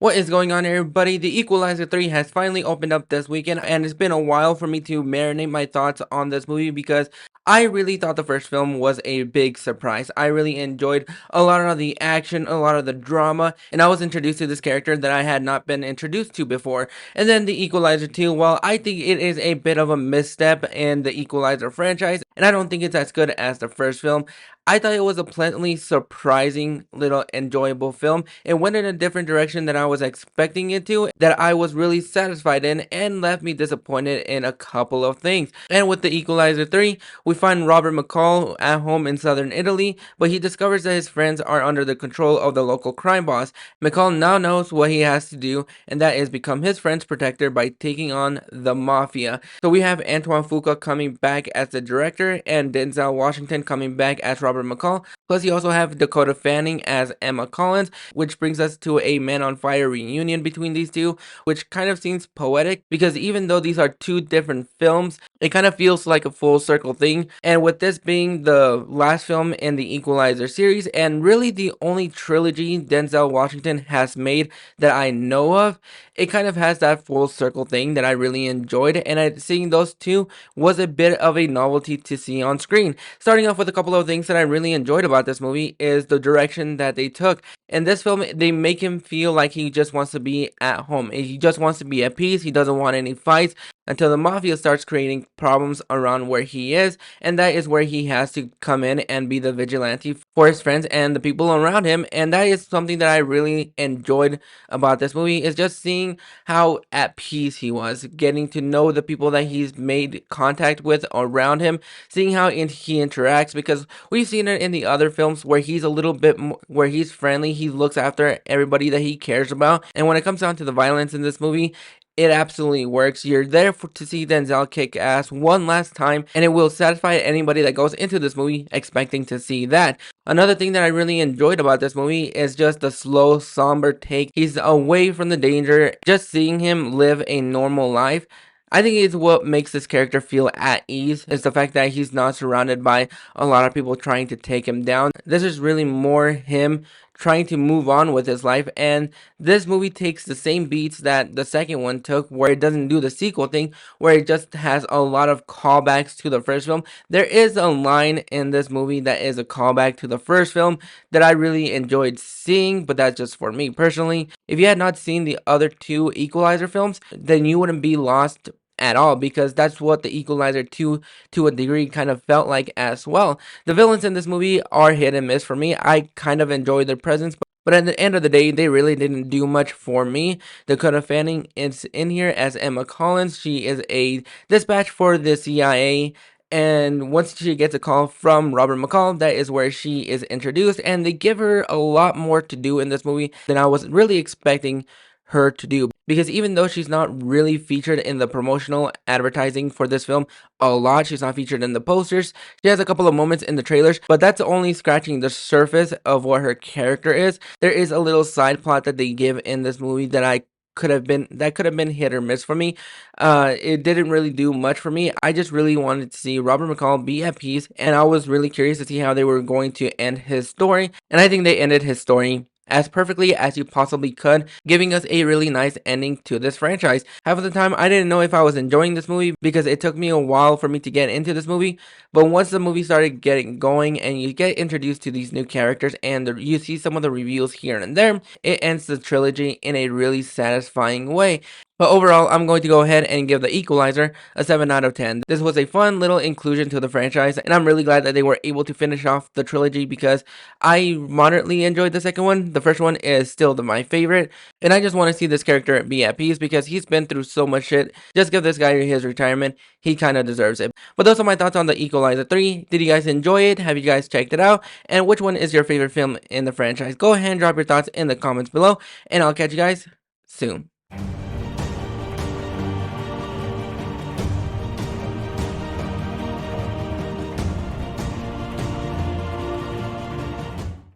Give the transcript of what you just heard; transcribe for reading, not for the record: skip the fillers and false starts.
What is going on, everybody? The Equalizer 3 has finally opened up this weekend, and it's been a while for me to marinate my thoughts on this movie because I really thought the first film was a big surprise. I really enjoyed a lot of the action, a lot of the drama, and I was introduced to this character that I had not been introduced to before. And then the Equalizer 2, well, I think it is a bit of a misstep in the Equalizer franchise, and I don't think it's as good as the first film. I thought it was a pleasantly surprising little enjoyable film. It went in a different direction than I was expecting it to, that I was really satisfied in, and left me disappointed in a couple of things. And with the Equalizer 3, we find Robert McCall at home in southern Italy, but he discovers that his friends are under the control of the local crime boss. McCall now knows what he has to do, and that is become his friend's protector by taking on the mafia. So we have Antoine Fuqua coming back as the director, and Denzel Washington coming back as Robert McCall. Plus, you also have Dakota Fanning as Emma Collins, which brings us to a Man on Fire reunion between these two, which kind of seems poetic because even though these are two different films, it kind of feels like a full circle thing. And with this being the last film in the Equalizer series, and really the only trilogy Denzel Washington has made that I know of, it kind of has that full circle thing that I really enjoyed. And seeing those two was a bit of a novelty to see on screen. Starting off with a couple of things that I really enjoyed about this movie is the direction that they took. In this film, they make him feel like he just wants to be at home. He just wants to be at peace. He doesn't want any fights until the mafia starts creating problems around where he is, and that is where he has to come in and be the vigilante for his friends and the people around him. And that is something that I really enjoyed about this movie, is just seeing how at peace he was, getting to know the people that he's made contact with around him, seeing how he interacts, because we've seen it in the other films where he's a little bit more, where he's friendly, he looks after everybody that he cares about. And when it comes down to the violence in this movie, it absolutely works. You're there to see Denzel kick ass one last time, and it will satisfy anybody that goes into this movie expecting to see that. Another thing that I really enjoyed about this movie is just the slow, somber take. He's away from the danger, just seeing him live a normal life. I think it's what makes this character feel at ease, is the fact that he's not surrounded by a lot of people trying to take him down. This is really more him trying to move on with his life, and this movie takes the same beats that the second one took, where it doesn't do the sequel thing, where it just has a lot of callbacks to the first film. There is a line in this movie that is a callback to the first film that I really enjoyed seeing, but that's just for me personally. If you had not seen the other two Equalizer films, then you wouldn't be lost at all, because that's what the Equalizer 2 to a degree kind of felt like as well. The villains in this movie are hit and miss for me. I kind of enjoy their presence, but at the end of the day, they really didn't do much for me. Dakota Fanning is in here as Emma Collins. She is a dispatch for the CIA. And once she gets a call from Robert McCall, that is where she is introduced. And they give her a lot more to do in this movie than I was really expecting her to do, because even though she's not really featured in the promotional advertising for this film a lot, she's not featured in the posters, she has a couple of moments in the trailers, but that's only scratching the surface of what her character is. There is a little side plot that they give in this movie that could have been hit or miss for me. It didn't really do much for me. I just really wanted to see Robert McCall be at peace, and I was really curious to see how they were going to end his story, and I think they ended his story as perfectly as you possibly could, giving us a really nice ending to this franchise. Half of the time, I didn't know if I was enjoying this movie because it took me a while for me to get into this movie. But once the movie started getting going and you get introduced to these new characters and you see some of the reviews here and there, it ends the trilogy in a really satisfying way. But overall, I'm going to go ahead and give The Equalizer a 7 out of 10. This was a fun little inclusion to the franchise, and I'm really glad that they were able to finish off the trilogy because I moderately enjoyed the second one. The first one is still my favorite, and I just want to see this character be at peace because he's been through so much shit. Just give this guy his retirement. He kind of deserves it. But those are my thoughts on The Equalizer 3. Did you guys enjoy it? Have you guys checked it out? And which one is your favorite film in the franchise? Go ahead and drop your thoughts in the comments below, and I'll catch you guys soon.